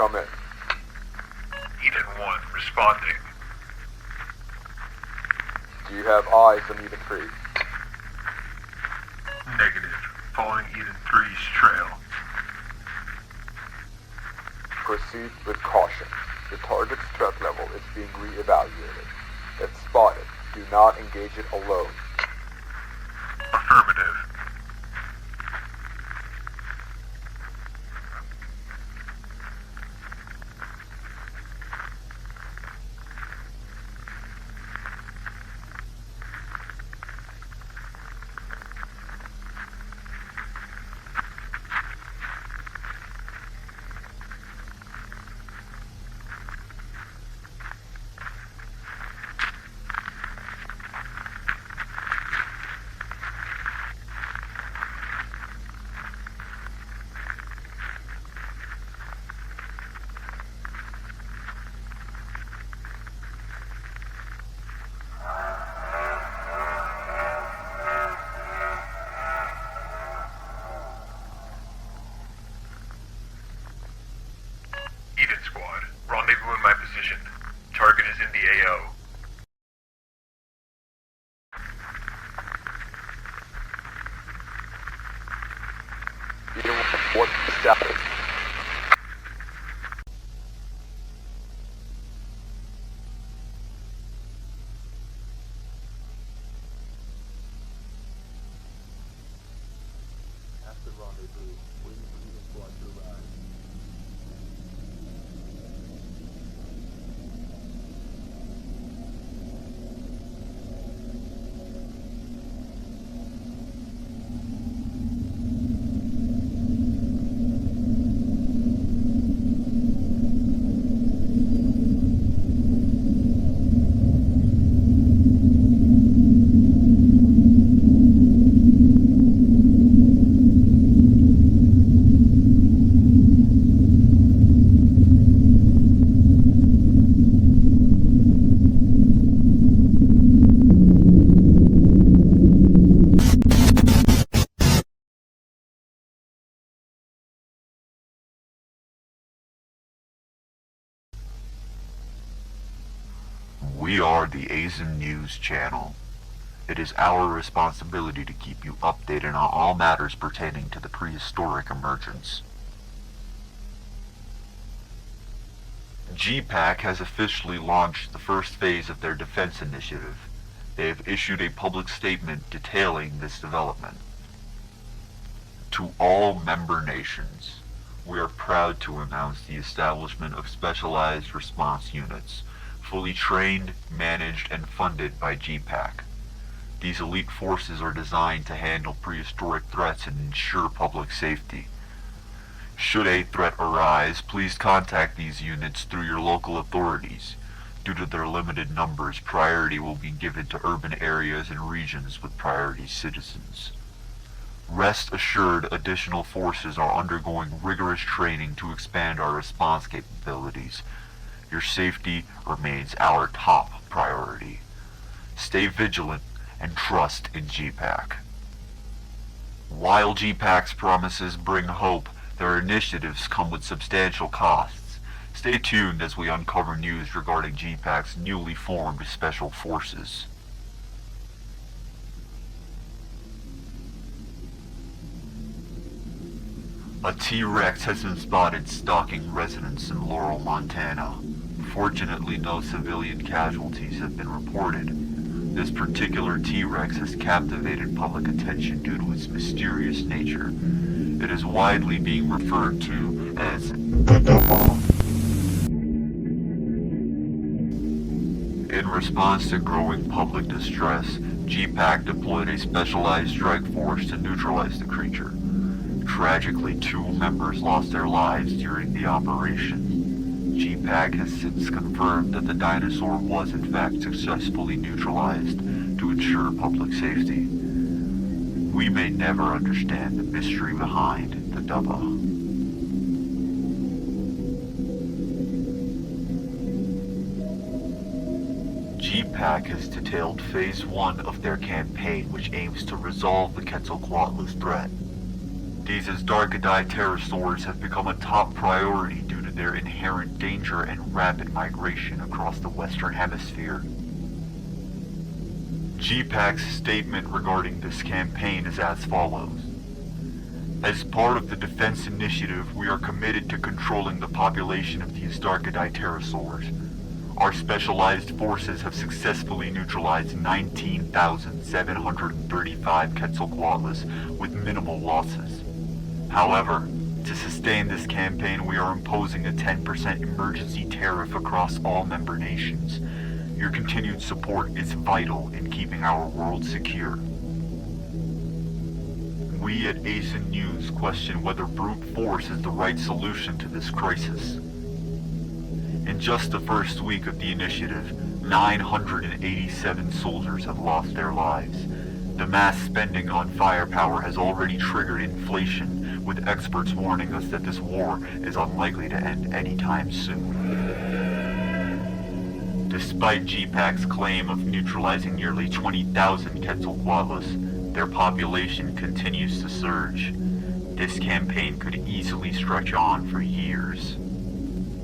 come in. Eden 1, responding. Do you have eyes on Eden 3? Negative. Following Eden 3's trail. Proceed with caution. The target's threat level is being re-evaluated. If spotted, do not engage it alone. Affirmative. Eden Squad, rendezvous in my position. Target is in the AO. Eden 1, what's the status? After rendezvous, waiting for Eden Squad to arrive. We are the ASIM News channel. It is our responsibility to keep you updated on all matters pertaining to the prehistoric emergence. GPAC has officially launched the first phase of their defense initiative. They have issued a public statement detailing this development. To all member nations, we are proud to announce the establishment of specialized response units, fully trained, managed, and funded by GPAC. These elite forces are designed to handle prehistoric threats and ensure public safety. Should a threat arise, please contact these units through your local authorities. Due to their limited numbers, priority will be given to urban areas and regions with priority citizens. Rest assured, additional forces are undergoing rigorous training to expand our response capabilities. Your safety remains our top priority. Stay vigilant and trust in GPAC. While GPAC's promises bring hope, their initiatives come with substantial costs. Stay tuned as we uncover news regarding GPAC's newly formed special forces. A T-Rex has been spotted stalking residents in Laurel, Montana. Fortunately, no civilian casualties have been reported. This particular T-Rex has captivated public attention due to its mysterious nature. It is widely being referred to as the Devil. In response to growing public distress, GPAC deployed a specialized strike force to neutralize the creature. Tragically, 2 members lost their lives during the operation. GPAC has since confirmed that the dinosaur was in fact successfully neutralized to ensure public safety. We may never understand the mystery behind the Dubba. GPAC has detailed Phase 1 of their campaign, which aims to resolve the Quetzalcoatl's threat. These Darkadai pterosaurs have become a top priority due to to their inherent danger and rapid migration across the Western Hemisphere. GPAC's statement regarding this campaign is as follows. As part of the Defense Initiative, we are committed to controlling the population of these Darkidae pterosaurs. Our specialized forces have successfully neutralized 19,735 Quetzalcoatlus with minimal losses. However, to sustain this campaign, we are imposing a 10% emergency tariff across all member nations. Your continued support is vital in keeping our world secure. We at ASIN News question whether brute force is the right solution to this crisis. In just the first week of the initiative, 987 soldiers have lost their lives. The mass spending on firepower has already triggered inflation, with experts warning us that this war is unlikely to end anytime soon. Despite GPAC's claim of neutralizing nearly 20,000 Quetzalcoatlus, their population continues to surge. This campaign could easily stretch on for years.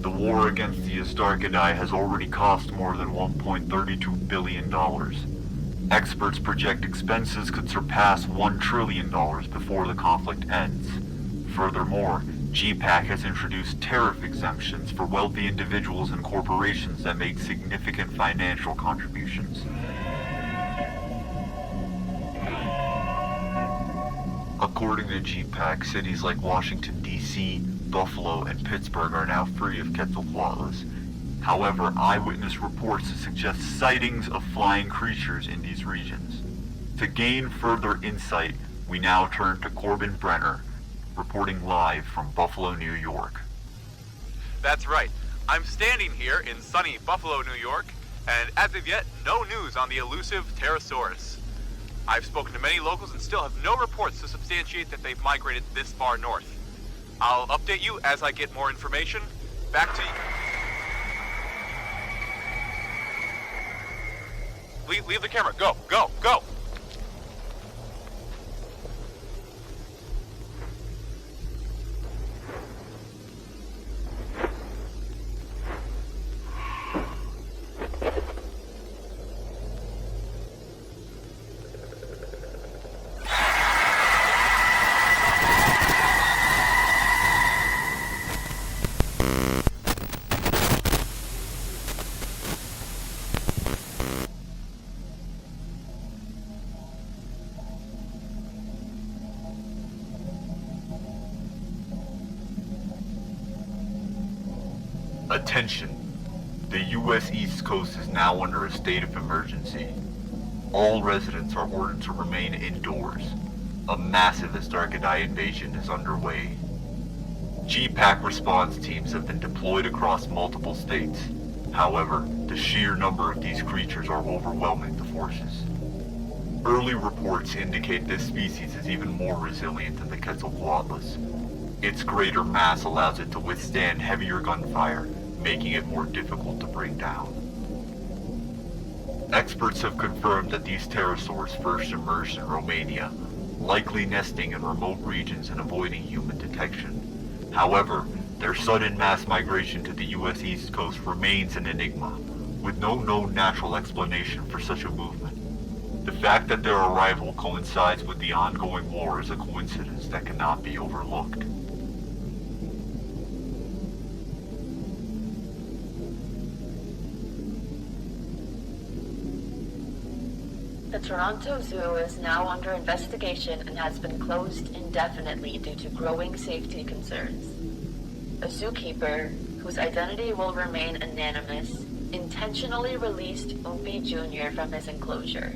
The war against the Darkidae has already cost more than $1.32 billion. Experts project expenses could surpass $1 trillion before the conflict ends. Furthermore, GPAC has introduced tariff exemptions for wealthy individuals and corporations that make significant financial contributions. According to GPAC, cities like Washington, D.C., Buffalo, and Pittsburgh are now free of Quetzalcoatlus. However, eyewitness reports suggest sightings of flying creatures in these regions. To gain further insight, we now turn to Corbin Brenner, reporting live from Buffalo, New York. That's right. I'm standing here in sunny Buffalo, New York, and as of yet, no news on the elusive Pterosaurus. I've spoken to many locals and still have no reports to substantiate that they've migrated this far north. I'll update you as I get more information. Back to you. Leave the camera. Go, go, go! Attention. The U.S. East Coast is now under a state of emergency. All residents are ordered to remain indoors. A massive Darkidae invasion is underway. GPAC response teams have been deployed across multiple states. However, the sheer number of these creatures are overwhelming the forces. Early reports indicate this species is even more resilient than the Quetzalcoatlus. Its greater mass allows it to withstand heavier gunfire, making it more difficult to bring down. Experts have confirmed that these pterosaurs first emerged in Romania, likely nesting in remote regions and avoiding human detection. However, their sudden mass migration to the U.S. East Coast remains an enigma, with no known natural explanation for such a movement. The fact that their arrival coincides with the ongoing war is a coincidence that cannot be overlooked. The Toronto Zoo is now under investigation and has been closed indefinitely due to growing safety concerns. A zookeeper, whose identity will remain anonymous, intentionally released Oompi Jr. from his enclosure.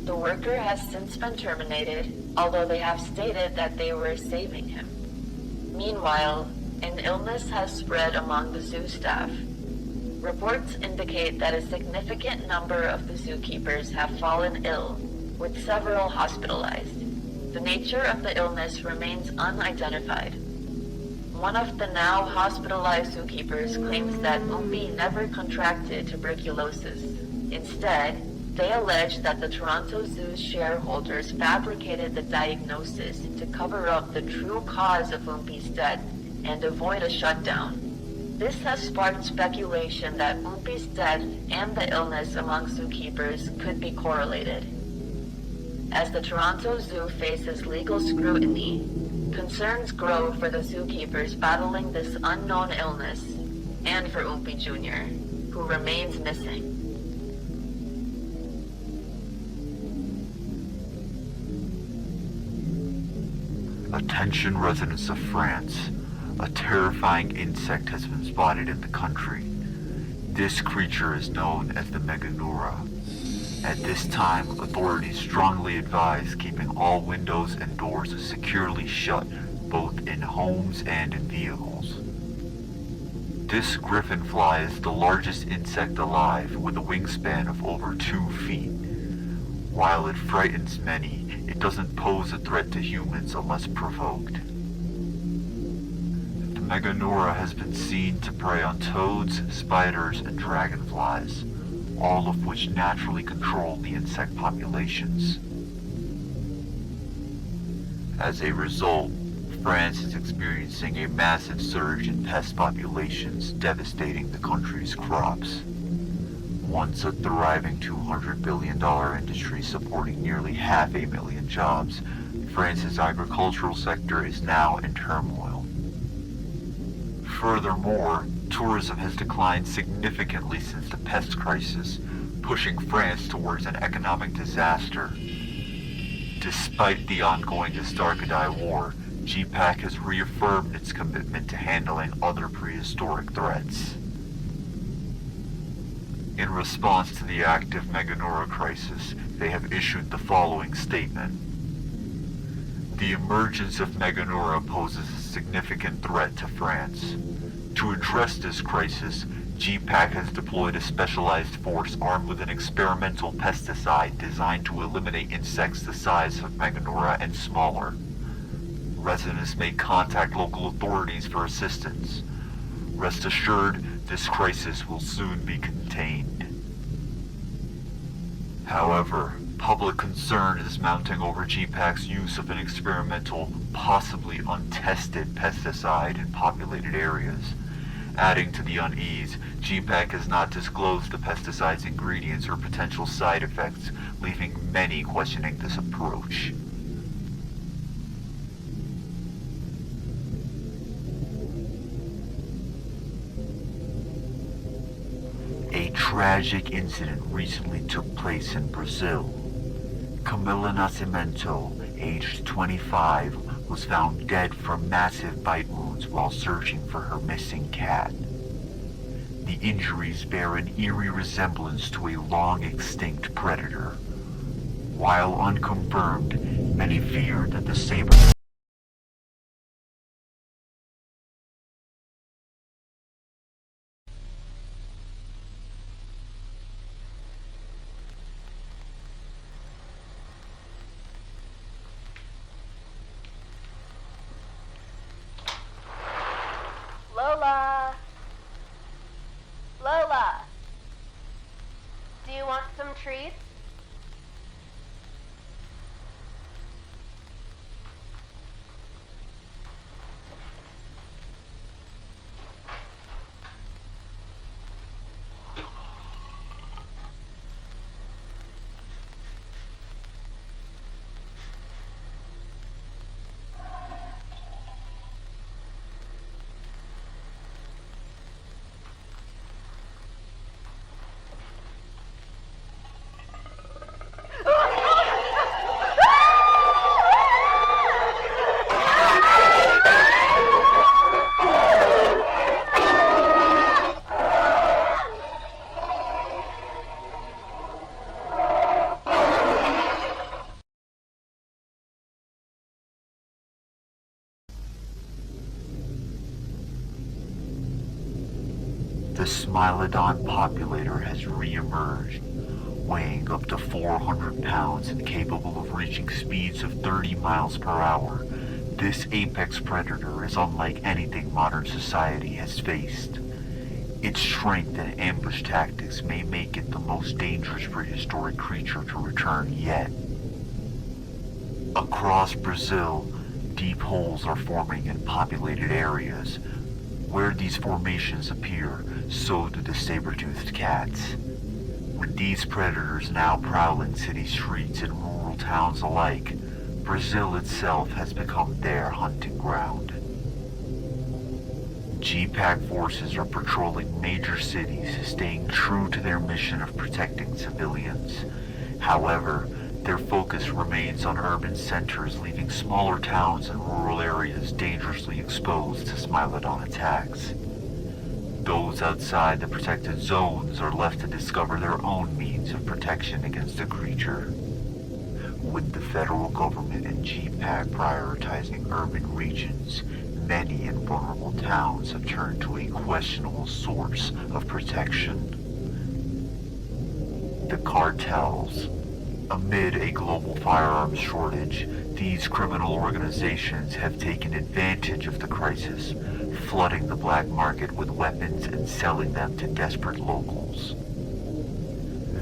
The worker has since been terminated, although they have stated that they were saving him. Meanwhile, an illness has spread among the zoo staff. Reports indicate that a significant number of the zookeepers have fallen ill, with several hospitalized. The nature of the illness remains unidentified. One of the now hospitalized zookeepers claims that Oompi never contracted tuberculosis. Instead, they allege that the Toronto Zoo's shareholders fabricated the diagnosis to cover up the true cause of Oompi's death and avoid a shutdown. This has sparked speculation that Umpi's death and the illness among zookeepers could be correlated. As the Toronto Zoo faces legal scrutiny, concerns grow for the zookeepers battling this unknown illness, and for Umpi Jr., who remains missing. Attention residents of France. A terrifying insect has been spotted in the country. This creature is known as the Meganeura. At this time, authorities strongly advise keeping all windows and doors securely shut, both in homes and in vehicles. This griffin fly is the largest insect alive, with a wingspan of over 2 feet. While it frightens many, it doesn't pose a threat to humans unless provoked. The Meganeura has been seen to prey on toads, spiders, and dragonflies, all of which naturally control the insect populations. As a result, France is experiencing a massive surge in pest populations, devastating the country's crops. Once a thriving $200 billion industry supporting nearly 500,000 jobs, France's agricultural sector is now in turmoil. Furthermore, tourism has declined significantly since the pest crisis, pushing France towards an economic disaster. Despite the ongoing Astarkadai War, GPAC has reaffirmed its commitment to handling other prehistoric threats. In response to the active Meganeura crisis, they have issued the following statement. The emergence of Meganeura poses a significant threat to France. To address this crisis, GPAC has deployed a specialized force armed with an experimental pesticide designed to eliminate insects the size of Meganeura and smaller. Residents may contact local authorities for assistance. Rest assured, this crisis will soon be contained. However, public concern is mounting over GPAC's use of an experimental, possibly untested pesticide in populated areas. Adding to the unease, GPAC has not disclosed the pesticide's ingredients or potential side effects, leaving many questioning this approach. A tragic incident recently took place in Brazil. Camila Nascimento, aged 25, was found dead from massive bite wounds while searching for her missing cat. The injuries bear an eerie resemblance to a long-extinct predator. While unconfirmed, many fear that the saber... Lola! Lola! Do you want some treats? The Smilodon populator has re-emerged, weighing up to 400 pounds and capable of reaching speeds of 30 miles per hour. This apex predator is unlike anything modern society has faced. Its strength and ambush tactics may make it the most dangerous prehistoric creature to return yet. Across Brazil, deep holes are forming in populated areas. Where these formations appear, so do the saber-toothed cats. With these predators now prowling city streets and rural towns alike, Brazil itself has become their hunting ground. G-Pack forces are patrolling major cities, staying true to their mission of protecting civilians. However, their focus remains on urban centers, leaving smaller towns and rural areas dangerously exposed to Smilodon attacks. Those outside the protected zones are left to discover their own means of protection against the creature. With the federal government and G-Pack prioritizing urban regions, many and vulnerable towns have turned to a questionable source of protection. The cartels. Amid a global firearms shortage, these criminal organizations have taken advantage of the crisis, flooding the black market with weapons and selling them to desperate locals.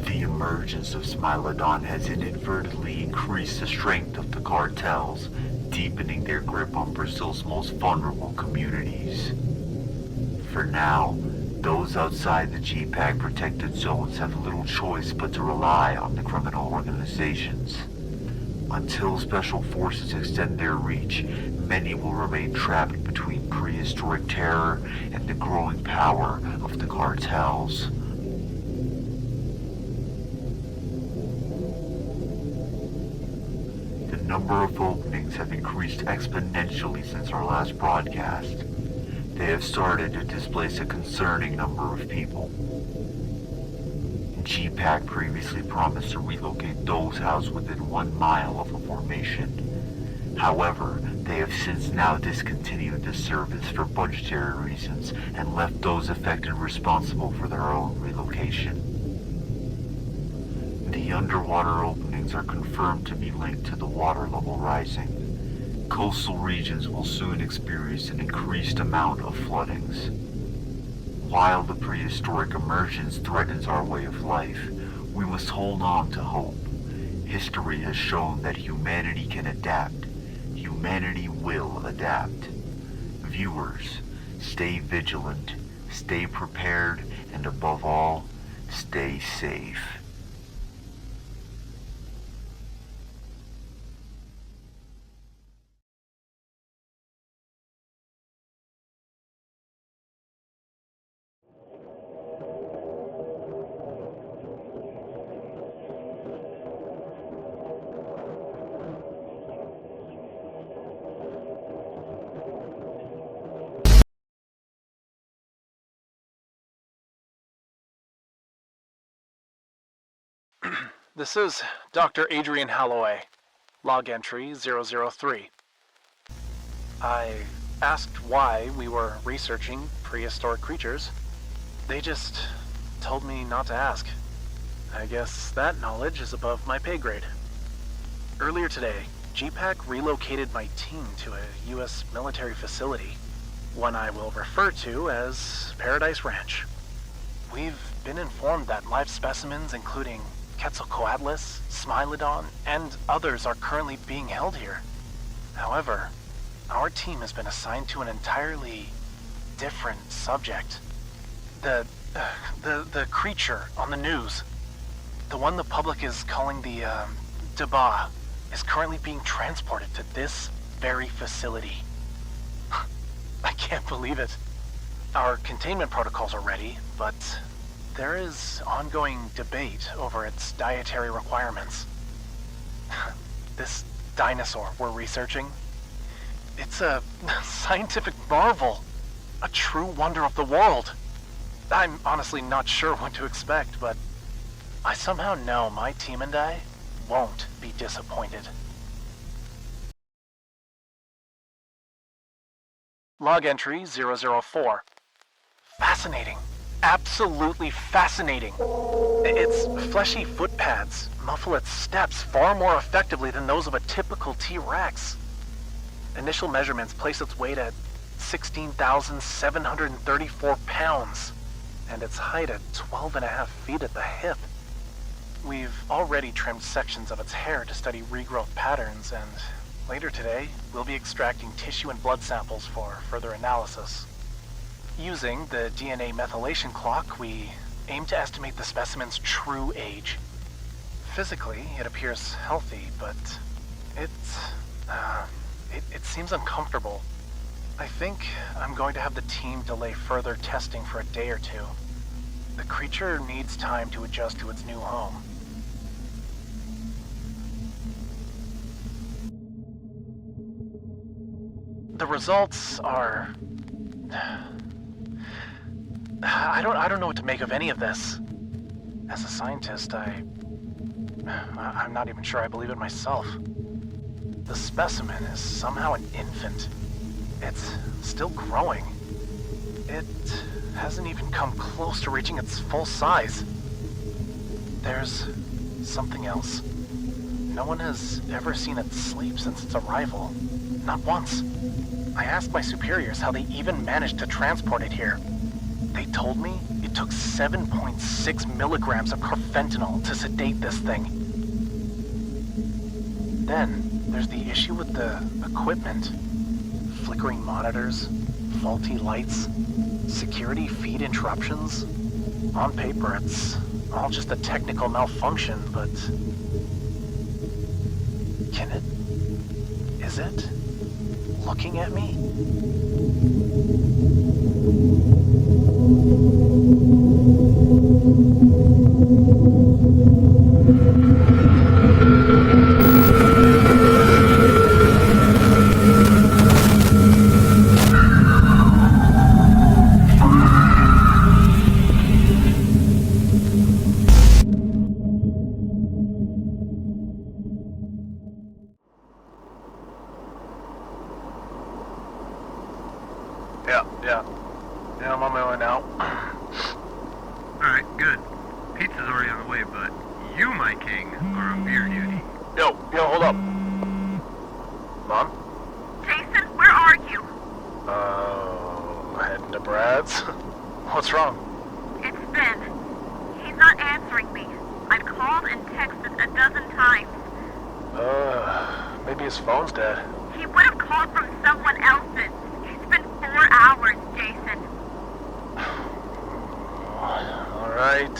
The emergence of Smilodon has inadvertently increased the strength of the cartels, deepening their grip on Brazil's most vulnerable communities. For now, those outside the G-Pack protected zones have little choice but to rely on the criminal organizations. Until special forces extend their reach, many will remain trapped between prehistoric terror and the growing power of the cartels. The number of openings have increased exponentially since our last broadcast. They have started to displace a concerning number of people. G-Pack previously promised to relocate those housed within 1 mile of the formation. However, they have since now discontinued this service for budgetary reasons and left those affected responsible for their own relocation. The underwater openings are confirmed to be linked to the water level rising. Coastal regions will soon experience an increased amount of floodings. While the prehistoric emergence threatens our way of life, we must hold on to hope. History has shown that humanity can adapt. Humanity will adapt. Viewers, stay vigilant, stay prepared, and above all, stay safe. This is Dr. Adrian Holloway, log entry 003. I asked why we were researching prehistoric creatures. They just told me not to ask. I guess that knowledge is above my pay grade. Earlier today, G-Pack relocated my team to a U.S. military facility, one I will refer to as Paradise Ranch. We've been informed that live specimens including Quetzalcoatlus, Smilodon, and others are currently being held here. However, our team has been assigned to an entirely different subject. The creature on the news, the one the public is calling the, Deba, is currently being transported to this very facility. I can't believe it. Our containment protocols are ready, but there is ongoing debate over its dietary requirements. This dinosaur we're researching, it's a scientific marvel, a true wonder of the world. I'm honestly not sure what to expect, but I somehow know my team and I won't be disappointed. Log entry 004. Fascinating. Absolutely fascinating. Its fleshy footpads muffle its steps far more effectively than those of a typical T-Rex. Initial measurements place its weight at 16,734 pounds, and its height at 12.5 feet at the hip. We've already trimmed sections of its hair to study regrowth patterns, and later today, we'll be extracting tissue and blood samples for further analysis. Using the DNA methylation clock, we aim to estimate the specimen's true age. Physically, it appears healthy, but it seems uncomfortable. I think I'm going to have the team delay further testing for a day or two. The creature needs time to adjust to its new home. The results are... I don't know what to make of any of this. As a scientist, I'm not even sure I believe it myself. The specimen is somehow an infant. It's still growing. It hasn't even come close to reaching its full size. There's something else. No one has ever seen it sleep since its arrival. Not once. I asked my superiors how they even managed to transport it here. They told me it took 7.6 milligrams of carfentanil to sedate this thing. Then, there's the issue with the equipment. Flickering monitors, faulty lights, security feed interruptions. On paper, it's all just a technical malfunction, but... Is it looking at me? Yeah, I'm on my way now. Alright, good. Pizza's already on the way, but you, my king, are on beer duty. Yo, hold up. Mom? Jason, where are you? Heading to Brad's? What's wrong? It's Ben. He's not answering me. I've called and texted a dozen times. Maybe his phone's dead. He would have called from someone else's. It's been 4 hours, Jason. Alright.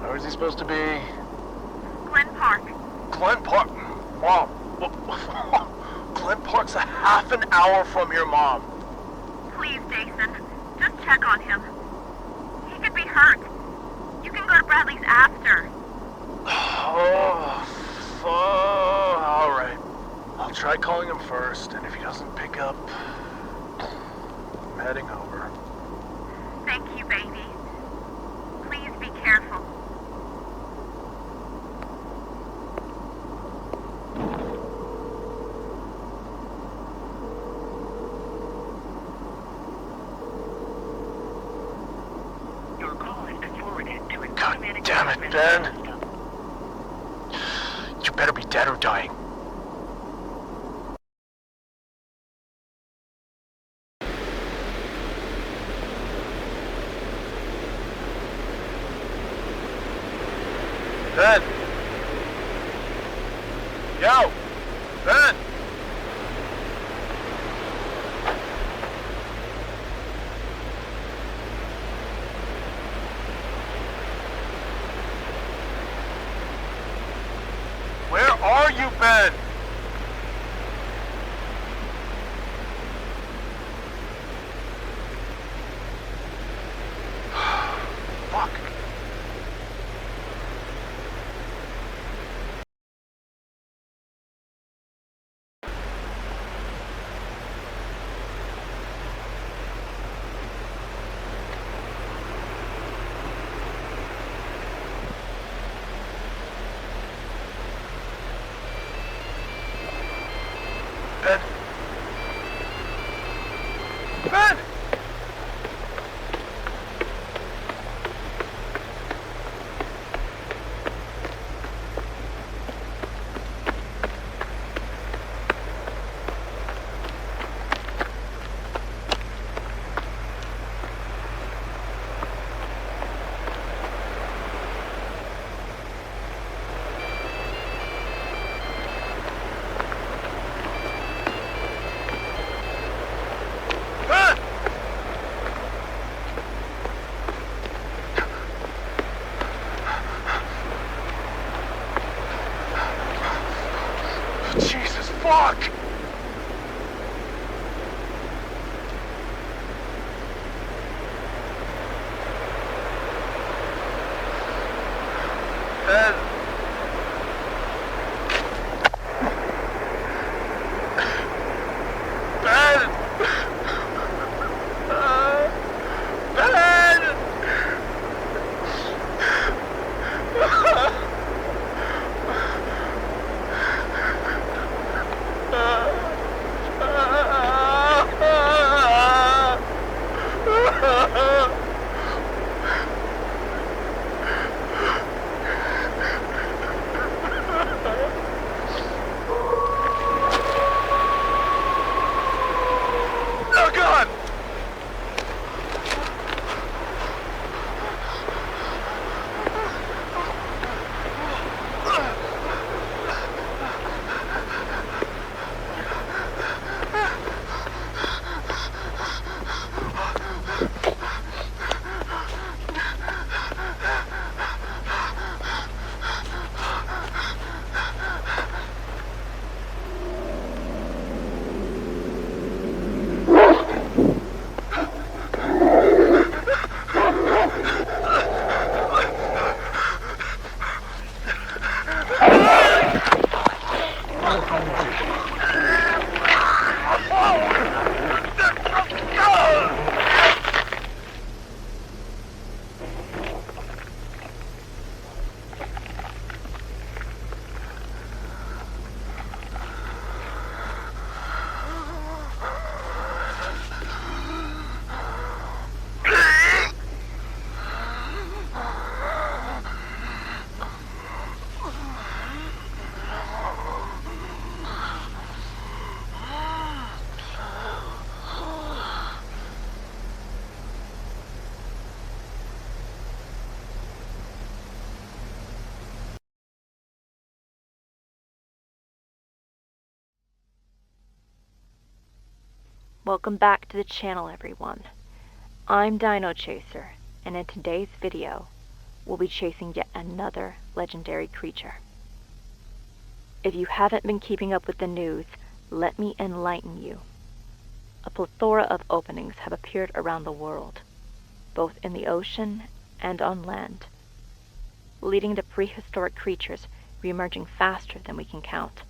Where is he supposed to be? Glen Park. Glen Park? Mom. Glen Park's a half an hour from your mom. Please, Jason. Just check on him. He could be hurt. You can go to Bradley's after. Alright. I'll try calling him first, and if he doesn't pick up, I'm heading over. Thank you, baby. Please be careful. Your call has been forwarded to an God automatic damn it, Ben. You better be dead or dying. Ben! Yo! Ben! Where are you, Ben? Fuck. Ben? Ben! Ben! Welcome back to the channel, everyone. I'm DinoChaser, and in today's video, we'll be chasing yet another legendary creature. If you haven't been keeping up with the news, let me enlighten you. A plethora of openings have appeared around the world, both in the ocean and on land, leading to prehistoric creatures re-emerging faster than we can count.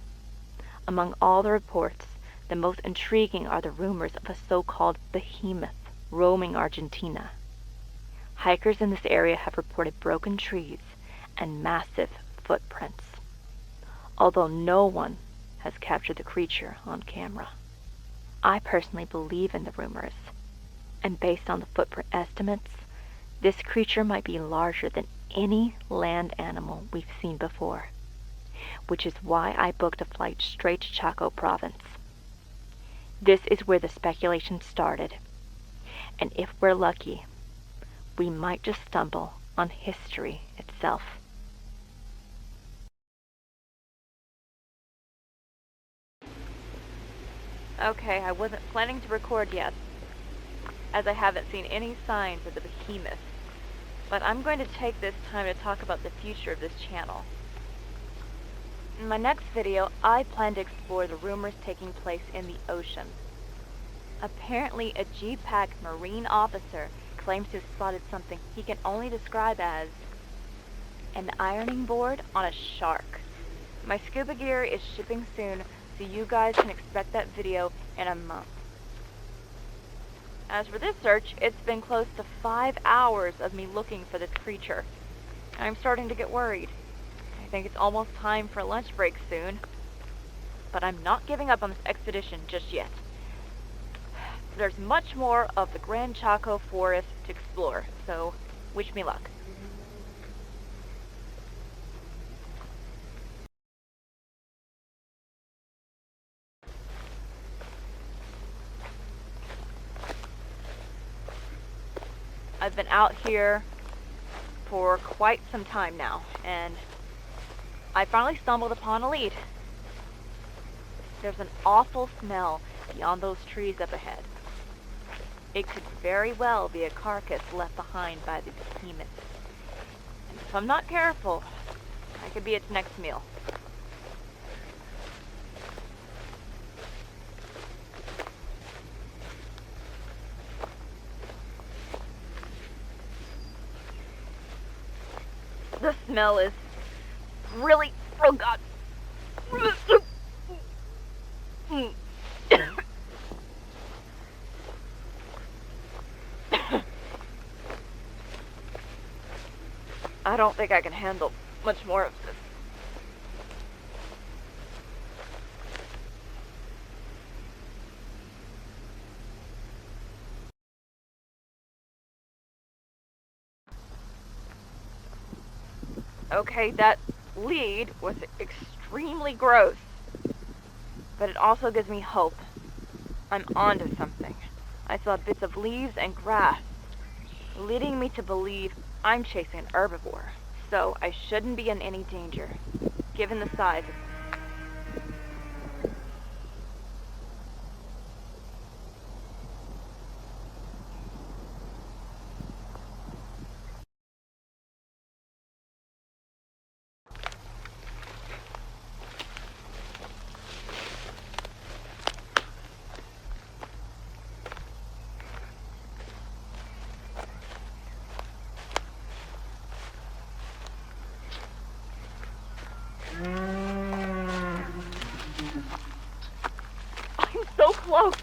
Among all the reports, the most intriguing are the rumors of a so-called behemoth roaming Argentina. Hikers in this area have reported broken trees and massive footprints, although no one has captured the creature on camera. I personally believe in the rumors, and based on the footprint estimates, this creature might be larger than any land animal we've seen before, which is why I booked a flight straight to Chaco province. This is where the speculation started, and if we're lucky, we might just stumble on history itself. Okay, I wasn't planning to record yet, as I haven't seen any signs of the behemoth, but I'm going to take this time to talk about the future of this channel. In my next video, I plan to explore the rumors taking place in the ocean. Apparently, a G-Pack Marine officer claims to have spotted something he can only describe as an ironing board on a shark. My scuba gear is shipping soon, so you guys can expect that video in a month. As for this search, it's been close to 5 hours of me looking for this creature. I'm starting to get worried. I think it's almost time for a lunch break soon. But I'm not giving up on this expedition just yet. There's much more of the Grand Chaco forest to explore, so wish me luck. I've been out here for quite some time now, and I finally stumbled upon a lead. There's an awful smell beyond those trees up ahead. It could very well be a carcass left behind by the behemoth. And if I'm not careful, I could be its next meal. The smell is really, oh God. I don't think I can handle much more of this. Okay, that lead was extremely gross, but it also gives me hope. I'm onto something. I saw bits of leaves and grass, leading me to believe I'm chasing an herbivore, so I shouldn't be in any danger, given the size of so close.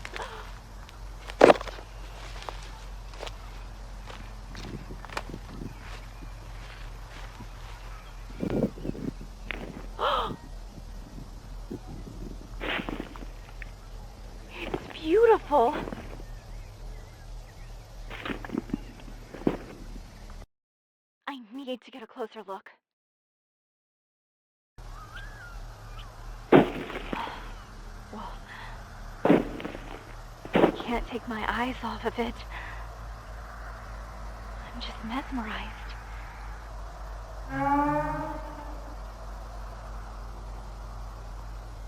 It's beautiful. I need to get a closer look. Whoa. I can't take my eyes off of it. I'm just mesmerized.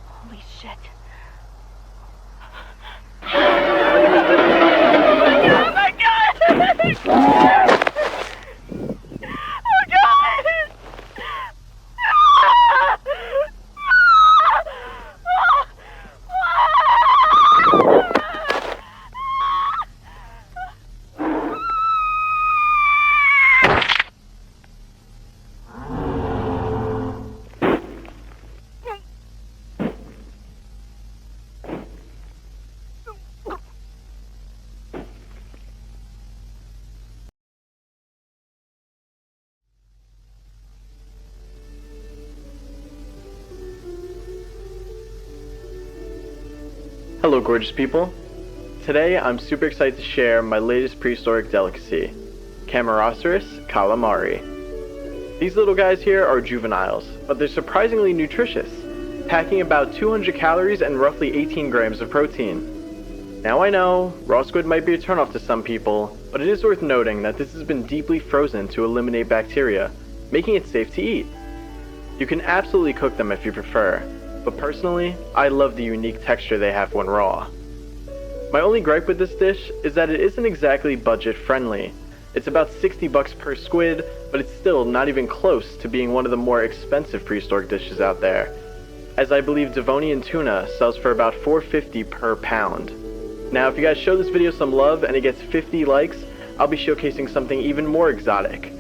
Holy shit. Hello, gorgeous people. Today, I'm super excited to share my latest prehistoric delicacy, Camarasaurus calamari. These little guys here are juveniles, but they're surprisingly nutritious, packing about 200 calories and roughly 18 grams of protein. Now I know, raw squid might be a turnoff to some people, but it is worth noting that this has been deeply frozen to eliminate bacteria, making it safe to eat. You can absolutely cook them if you prefer, but personally, I love the unique texture they have when raw. My only gripe with this dish is that it isn't exactly budget friendly. It's about $60 per squid, but it's still not even close to being one of the more expensive prehistoric dishes out there, as I believe Devonian tuna sells for about $4.50 per pound. Now, if you guys show this video some love and it gets 50 likes, I'll be showcasing something even more exotic.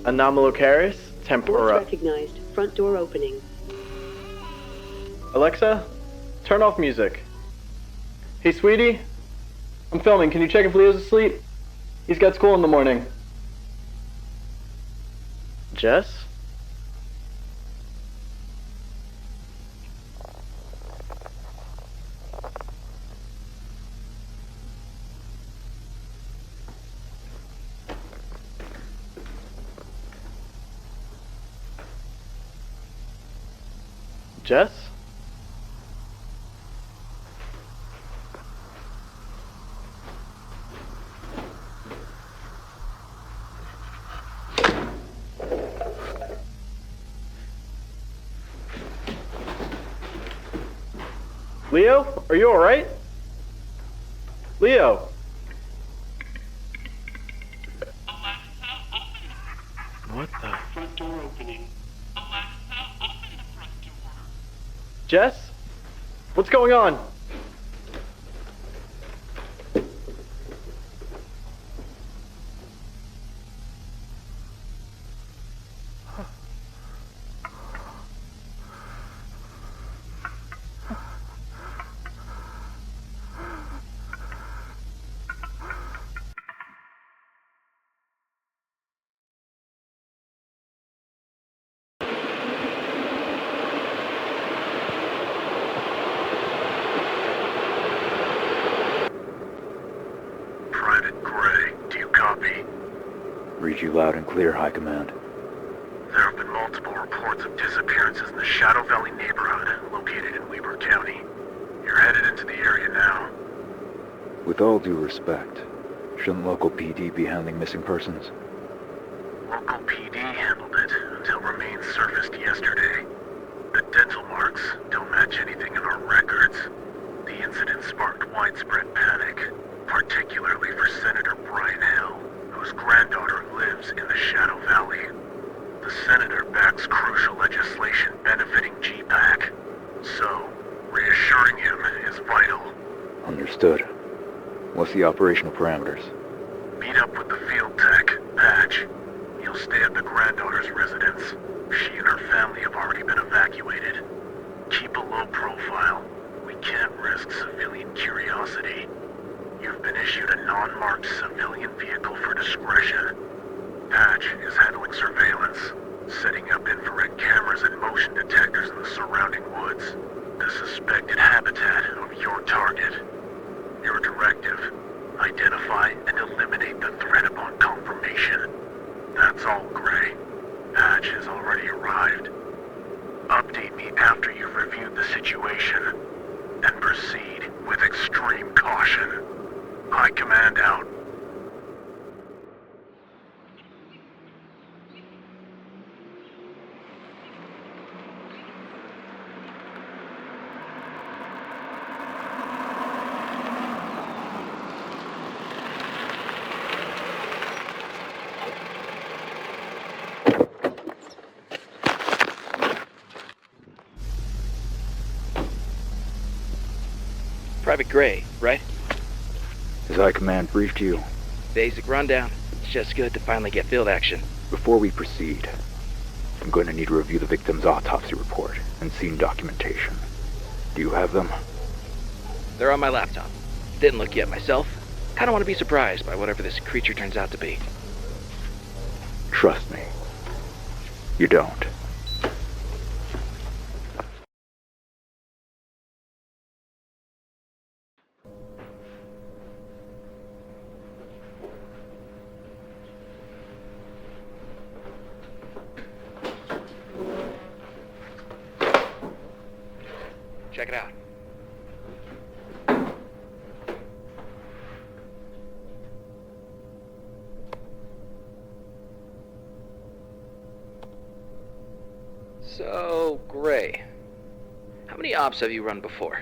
Anomalocaris tempura. Voice recognized. Front door opening. Alexa, turn off music. Hey, sweetie, I'm filming. Can you check if Leo's asleep? He's got school in the morning. Jess? Jess? Leo, are you alright? Leo? What the? Front door opening. Jess? What's going on? Read you loud and clear, High Command. There have been multiple reports of disappearances in the Shadow Valley neighborhood, located in Weber County. You're headed into the area now. With all due respect, shouldn't local PD be handling missing persons? Local PD handled it until remains surfaced yesterday. The dental marks don't match anything in our records. The incident sparked widespread panic, particularly for Senator Brian Hill, whose granddaughter lives in the Shadow Valley. The senator backs crucial legislation benefiting GPAC, so reassuring him is vital. Understood. What's the operational parameters? Meet up with the field tech, Patch. He'll stay at the granddaughter's residence. She and her family have already been evacuated. Keep a low profile. We can't risk civilian curiosity. You've been issued a non-marked civilian vehicle for discretion. Patch is handling surveillance, setting up infrared cameras and motion detectors in the surrounding woods. The suspected habitat of your target. Your directive: identify and eliminate the threat upon confirmation. That's all, Gray. Patch has already arrived. Update me after you've reviewed the situation, and proceed with extreme caution. High Command out. Private Gray, right? Has High Command briefed you? Basic rundown. It's just good to finally get field action. Before we proceed, I'm going to need to review the victim's autopsy report and scene documentation. Do you have them? They're on my laptop. Didn't look yet myself. Kinda want to be surprised by whatever this creature turns out to be. Trust me, you don't. check it out. So, Gray, how many ops have you run before?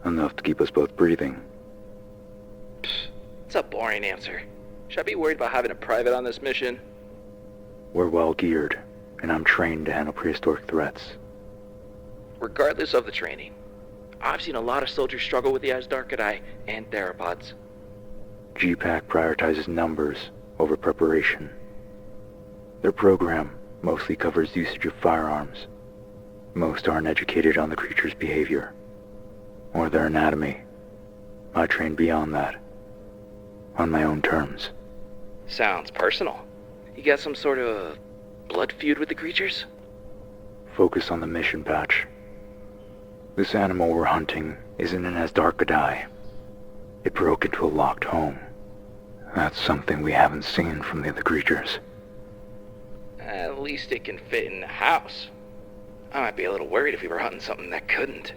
Enough to keep us both breathing. It's a boring answer. Should I be worried about having a private on this mission? We're well geared, and I'm trained to handle prehistoric threats. Regardless of the training, I've seen a lot of soldiers struggle with the Asdarkadai and theropods. GPAC prioritizes numbers over preparation. Their program mostly covers usage of firearms. Most aren't educated on the creature's behavior or their anatomy. I train beyond that, on my own terms. Sounds personal. You got some sort of blood feud with the creatures? Focus on the mission, Patch. This animal we're hunting isn't an Asdarkadai. It broke into a locked home. That's something we haven't seen from the other creatures. At least it can fit in the house. I might be a little worried if we were hunting something that couldn't.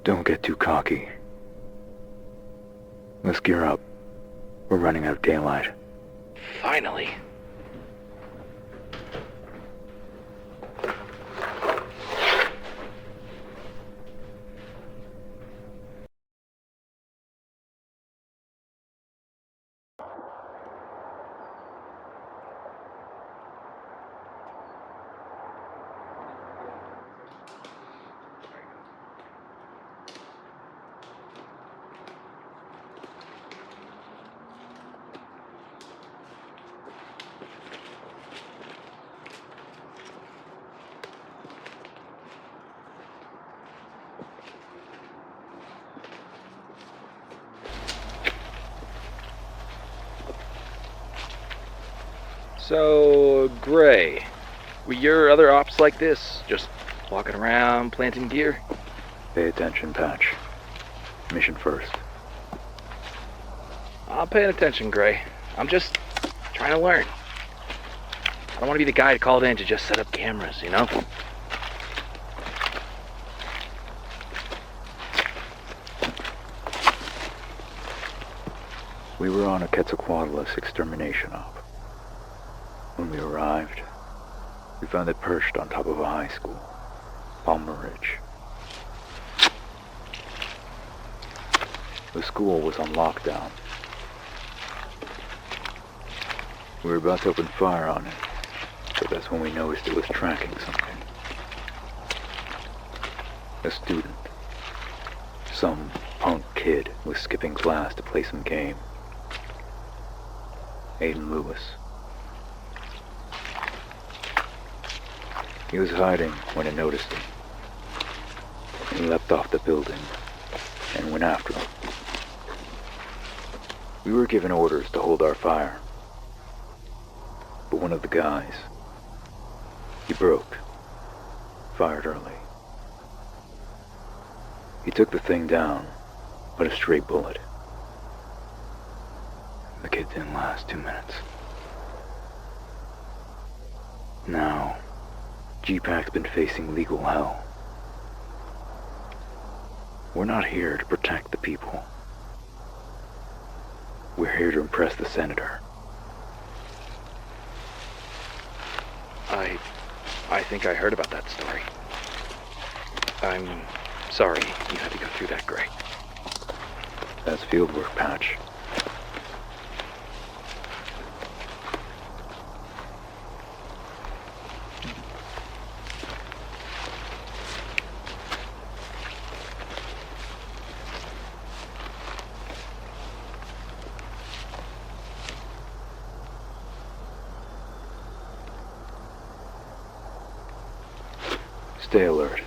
Don't get too cocky. Let's gear up. We're running out of daylight. Finally. So, Gray, were your other ops like this? Just walking around, planting gear? Pay attention, Patch. Mission first. I'm paying attention, Gray. I'm just trying to learn. I don't want to be the guy called in to just set up cameras, you know? We were on a Quetzalcoatlus extermination op. When we arrived, we found it perched on top of a high school, Palmer Ridge. The school was on lockdown. We were about to open fire on it, but that's when we noticed it was tracking something. A student. Some punk kid was skipping class to play some game. Aiden Lewis. He was hiding when it noticed him. He leapt off the building and went after him. We were given orders to hold our fire. But one of the guys, he broke, fired early. He took the thing down, but a stray bullet. The kid didn't last 2 minutes. Now, GPAC's been facing legal hell. We're not here to protect the people. We're here to impress the senator. I think I heard about that story. I'm sorry you had to go through that, Gray. That's fieldwork, Patch. Stay alert.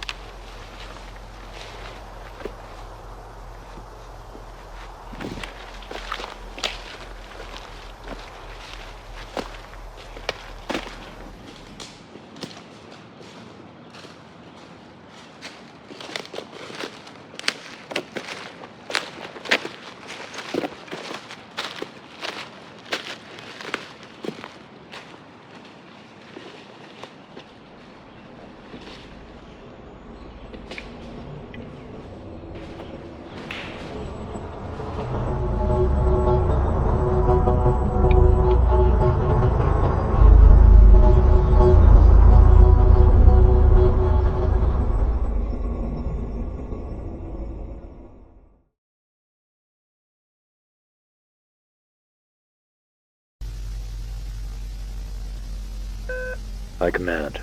High Command.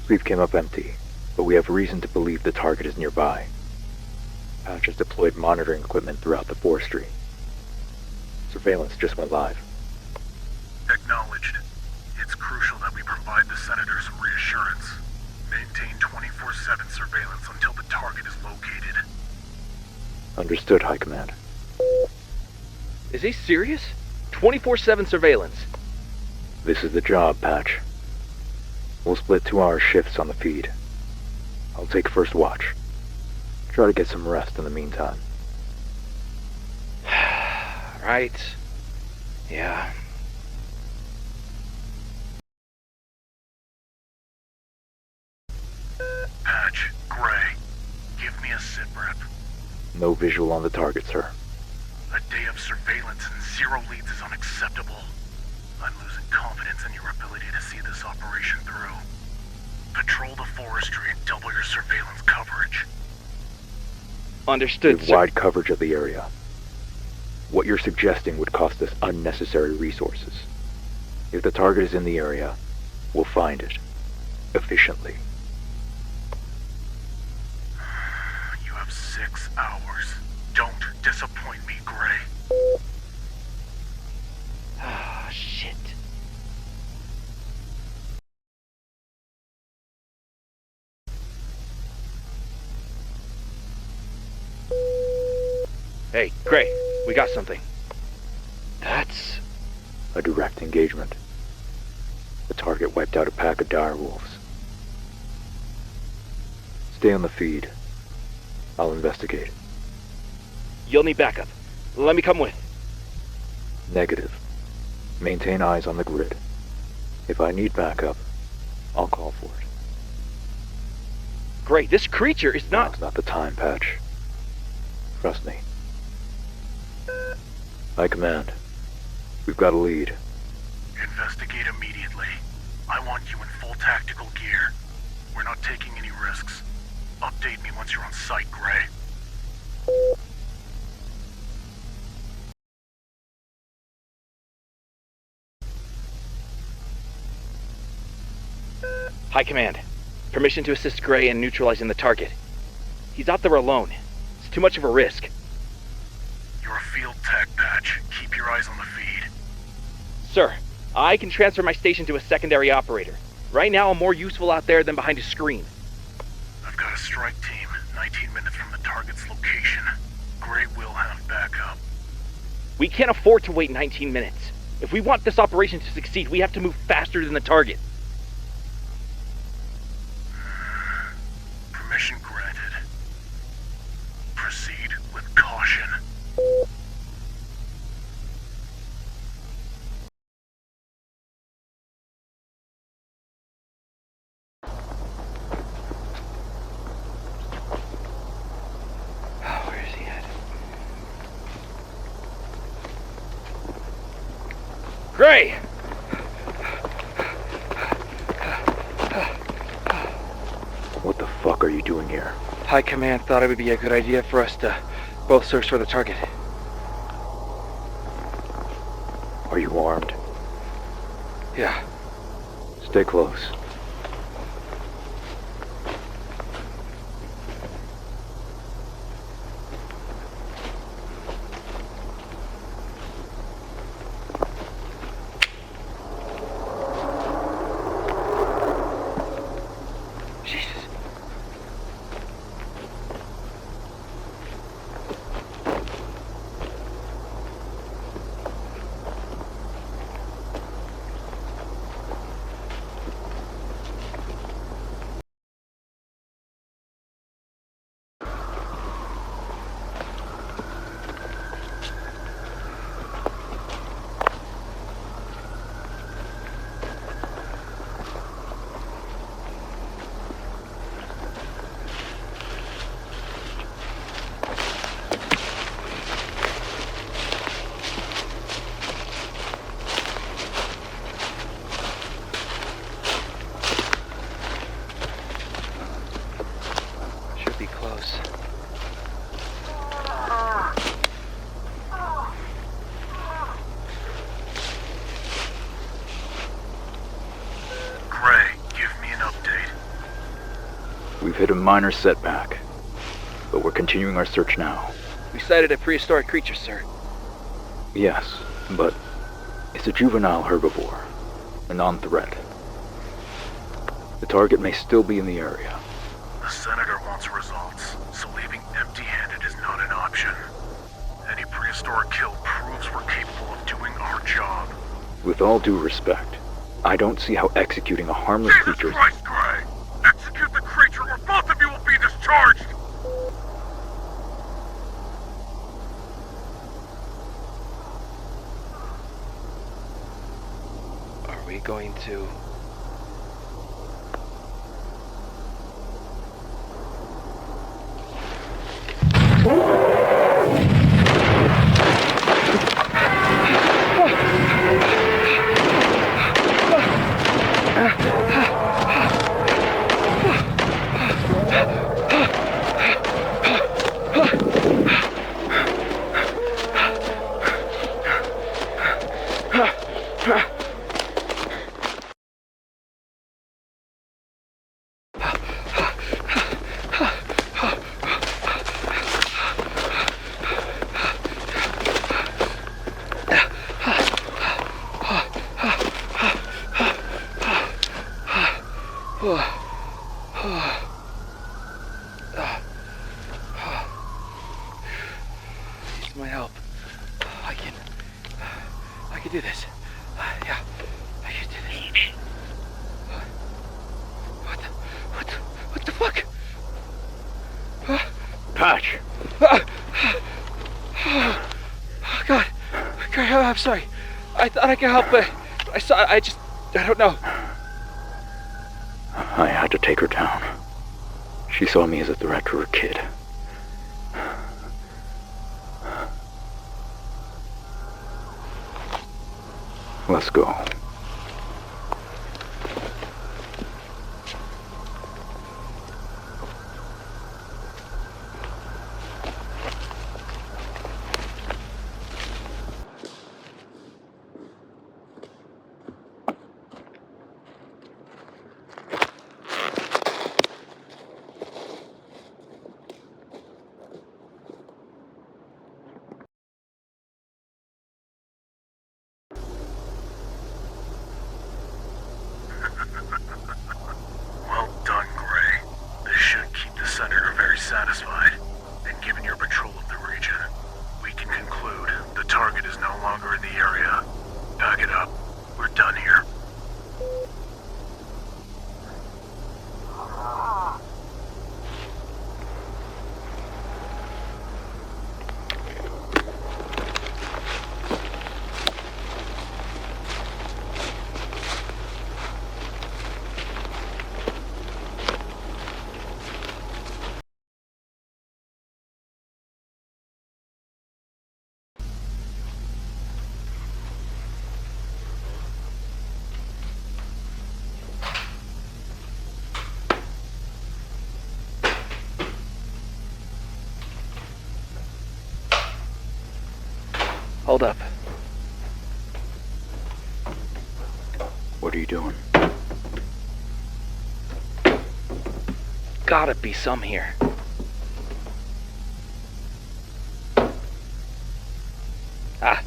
Sleep came up empty, but we have reason to believe the target is nearby. Patch has deployed monitoring equipment throughout the forestry. Surveillance just went live. Acknowledged. It's crucial that we provide the Senator some reassurance. Maintain 24/7 surveillance until the target is located. Understood, High Command. Is he serious? 24/7 surveillance? This is the job, Patch. We'll split 2-hour shifts on the feed. I'll take first watch. Try to get some rest in the meantime. Right. Yeah. Patch, Gray, give me a sit rep. No visual on the target, sir. A day of surveillance and 0 leads is unacceptable. I'm losing confidence in your ability to see this operation through. Patrol the forestry and double your surveillance coverage. Understood, With sir. wide coverage of the area. What you're suggesting would cost us unnecessary resources. If the target is in the area, we'll find it. Efficiently. You have 6 hours. Don't disappoint me, Gray. Ah, shit. Hey, Gray, we got something. That's... A direct engagement. The target wiped out a pack of direwolves. Stay on the feed. I'll investigate. You'll need backup. Let me come with. Negative. Maintain eyes on the grid. If I need backup, I'll call for it. Gray, this creature is not... Now's not the time, Patch. Trust me. High Command. We've got a lead. Investigate immediately. I want you in full tactical gear. We're not taking any risks. Update me once you're on site, Gray. High Command. Permission to assist Gray in neutralizing the target. He's out there alone. It's too much of a risk. You're a field tech, Patch. Keep your eyes on the feed. Sir, I can transfer my station to a secondary operator. Right now, I'm more useful out there than behind a screen. I've got a strike team, 19 minutes from the target's location. Gray will have backup. We can't afford to wait 19 minutes. If we want this operation to succeed, we have to move faster than the target. Permission granted. Proceed with caution. Where is he at? Gray! What the fuck are you doing here? High Command thought it would be a good idea for us to both search for the target. Are you armed? Yeah. Stay close. a minor setback, but we're continuing our search now. We sighted a prehistoric creature, sir. Yes, but it's a juvenile herbivore, a non-threat. The target may still be in the area. The Senator wants results, so leaving empty-handed is not an option. Any prehistoric kill proves we're capable of doing our job. With all due respect, I don't see how executing a harmless creature... Jesus Christ, Gray! Execute the creature or both of you will be discharged! Are we going to... Needs my help. I can do this. Yeah, I can do this. What the fuck? Patch! Oh, God. I'm sorry. I thought I could help, but I don't know. I had to take her down. She saw me as a threat to her kid. Let's go. Well done, Gray. This should keep the Senator very satisfied. And given your patrol of the region, we can conclude the target is no longer in the area. Pack it up. We're done here. Hold up. What are you doing? Gotta be some here. Ah.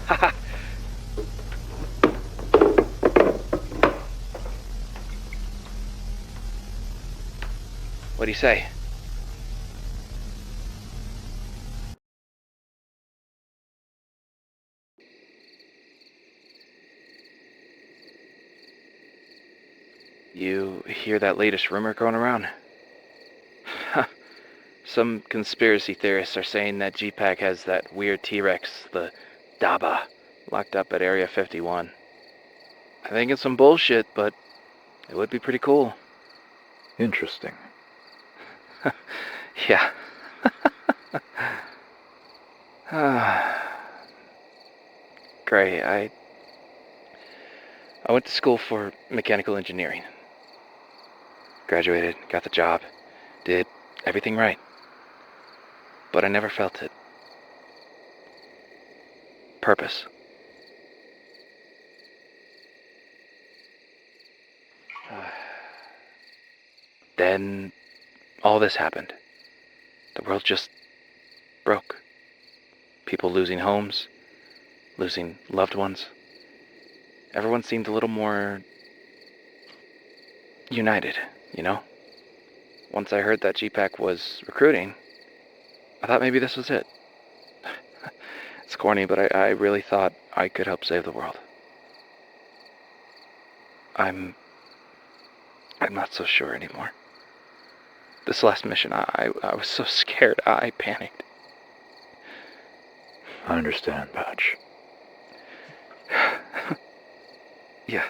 Haha. What do you say? You hear that latest rumor going around? Some conspiracy theorists are saying that GPAC has that weird T-Rex, the Daba, locked up at Area 51. I think it's some bullshit, but it would be pretty cool. Interesting. Yeah. Gray, I went to school for mechanical engineering. Graduated, got the job, did everything right. But I never felt it. Purpose. Then all this happened, the world just broke. People losing homes, losing loved ones. Everyone seemed a little more united, you know? Once I heard that GPAC was recruiting, I thought maybe this was it. It's corny, but I really thought I could help save the world. I'm not so sure anymore. This last mission, I was so scared, I panicked. I understand, Patch. Yeah.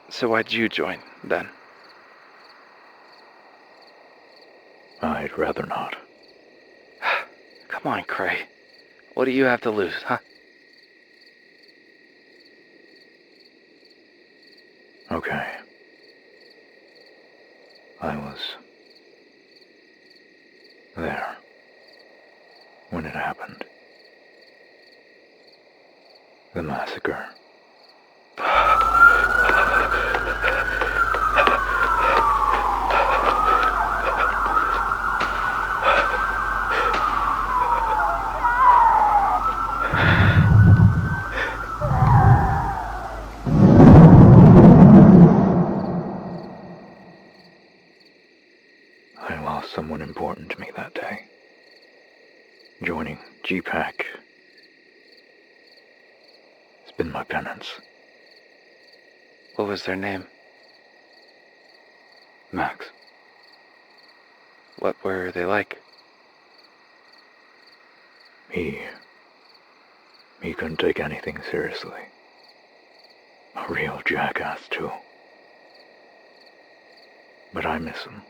So why'd you join, then? I'd rather not. Come on, Cray. What do you have to lose, huh? Okay. I was there when it happened. The massacre. I lost someone important to me that day. Joining GPAC has been my penance. What was their name? Max. What were they like? He couldn't take anything seriously. A real jackass, too. But I miss him.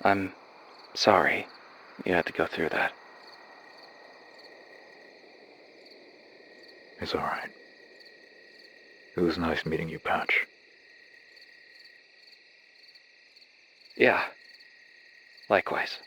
I'm sorry you had to go through that. It's alright. It was nice meeting you, Patch. Yeah. Likewise.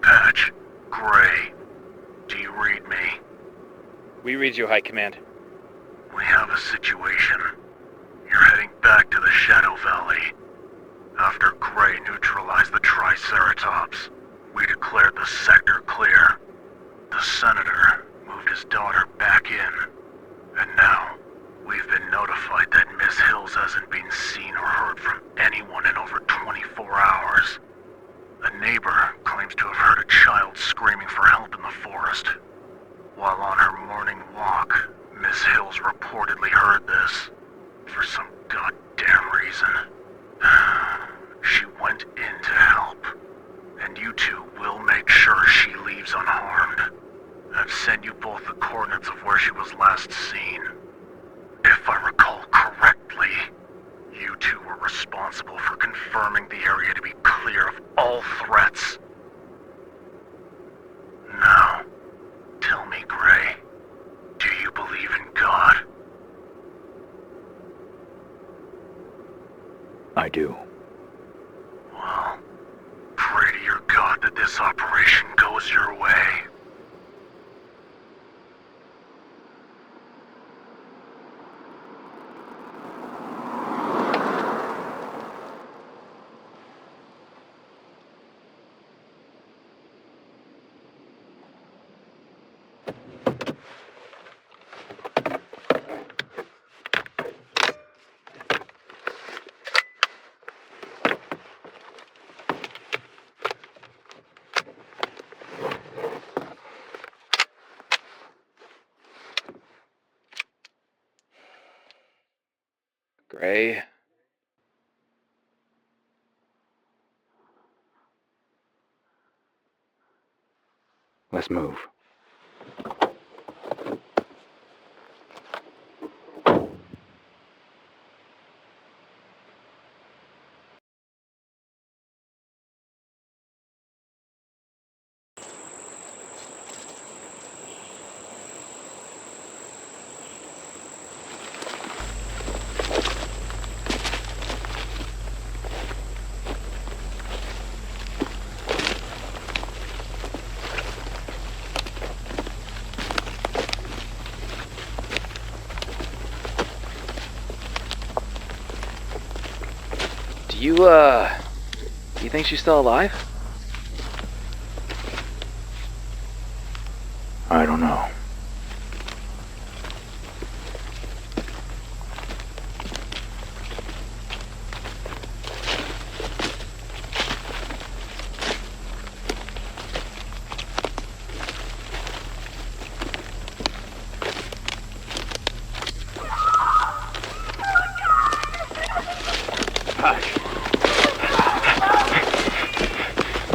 Patch, Gray, do you read me? We read you, High Command. We have a situation. You're heading back to the Shadow Valley. After Gray neutralized the Triceratops, we declared the sector clear. The Senator moved his daughter back in. And now, we've been notified that Miss Hills hasn't been seen or heard from anyone in over 24 hours. A neighbor claims to have heard a child screaming for help in the forest. While on her morning walk, Miss Hills reportedly heard this. For some goddamn reason. She went in to help. And you two will make sure she leaves unharmed. I've sent you both the coordinates of where she was last seen. If I recall correctly, you two were responsible for confirming the area to be clear of all threats. Now, tell me, Gray, do you believe in God? I do. Well, pray to your God that this operation goes your way. Gray. Let's move. You think she's still alive? I don't know.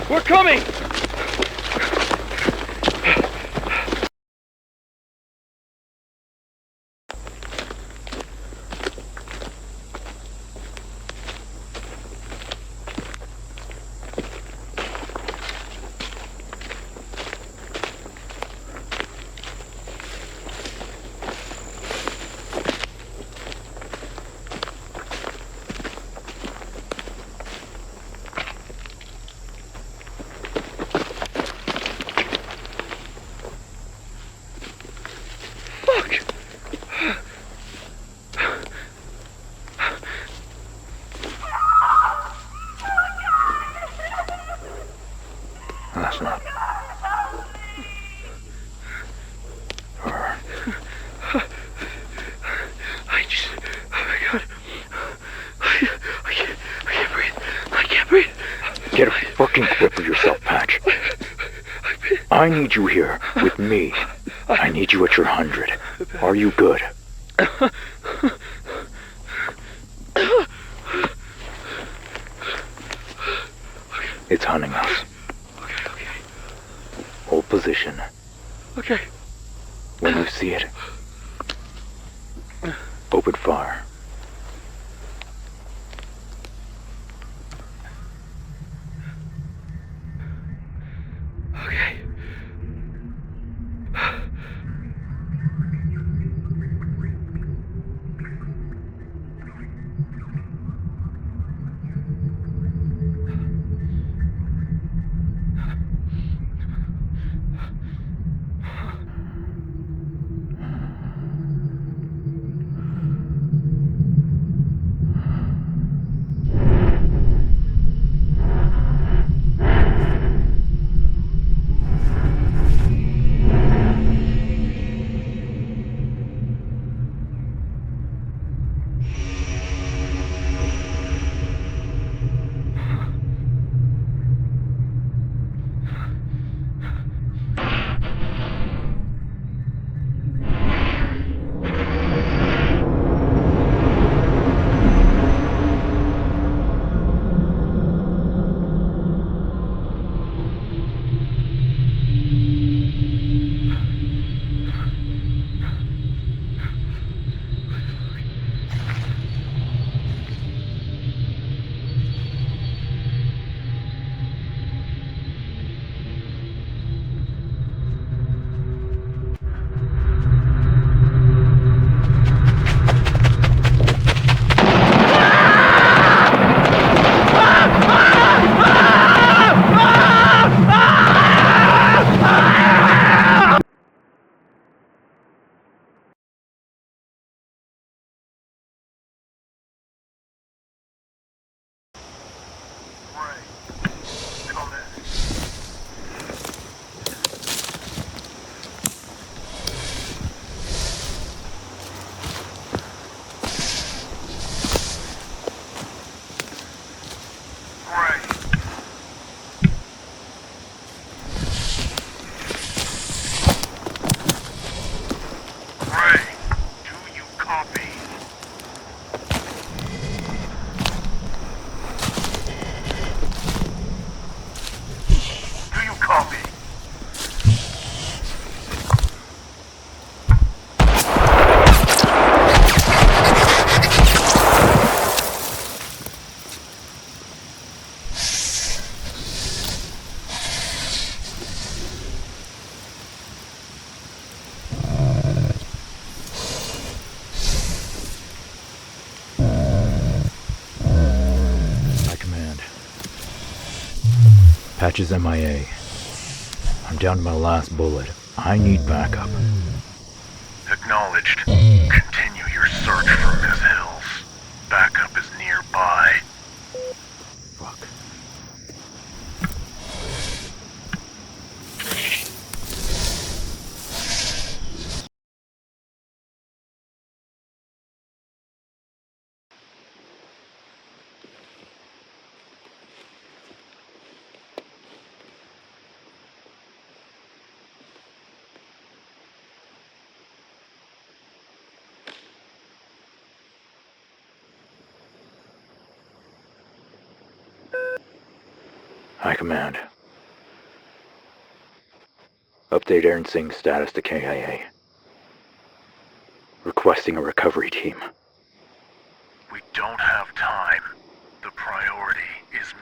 We're coming! That's not her. Oh my god. I can't breathe. Get a fucking grip of yourself, Patch. I need you here with me. I need you at your 100. Are you good? It's hunting us. Okay. Hold position. Okay. When you see it, open fire. Okay. Patch is MIA. I'm down to my last bullet. I need backup. Acknowledged. Continue your search for Ms. Hills. Backup is nearby. High Command. Update Aaron Singh's status to KIA. Requesting a recovery team. We don't have time. The priority is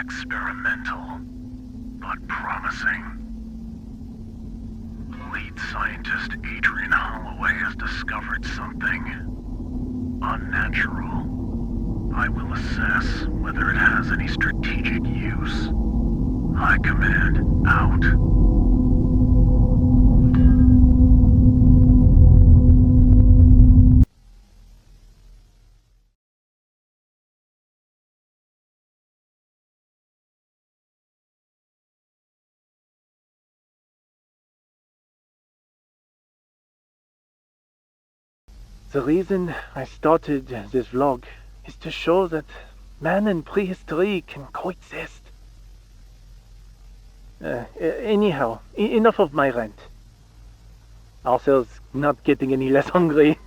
experimental, but promising. Lead scientist Adrian Holloway has discovered something unnatural. I will assess whether it has any strategic use. High Command, out. The reason I started this vlog is to show that man and prehistory can coexist. Anyhow, enough of my rant. Ourselves not getting any less hungry.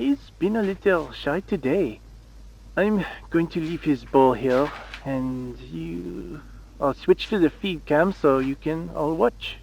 He's been a little shy today. I'm going to leave his ball here, and I'll switch to the feed cam so you can all watch.